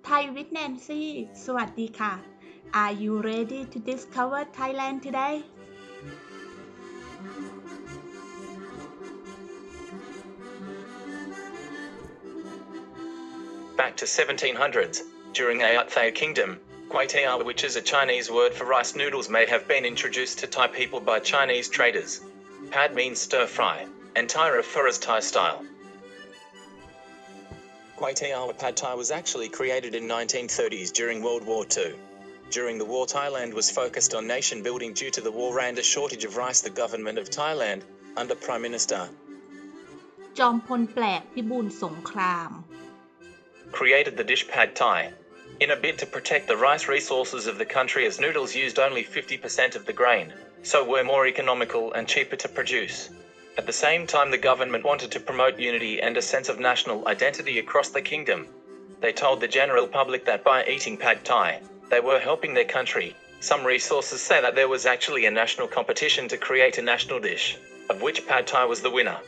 Thai with Nancy สวัสดีค่ะ Are you ready to discover Thailand today? Back to 1700s, during Ayutthaya Kingdom, Kway Teow, which is a Chinese word for rice noodles, may have been introduced to Thai people by Chinese traders. Pad means stir-fry, and Thai refers Thai style. Kway Teow Pad Thai was actually created in 1930s during World War II. During the war, Thailand was focused on nation building due to the war and a shortage of rice. The government of Thailand, under Prime Minister จอมพลแปลกพิบูลสงคราม created the dish Pad Thai in a bid to protect the rice resources of the country, as noodles used only 50% of the grain, so were more economical and cheaper to produce. At the same time, the government wanted to promote unity and a sense of national identity across the kingdom. They told the general public that by eating Pad Thai, they were helping their country. Some resources say that there was actually a national competition to create a national dish, of which Pad Thai was the winner.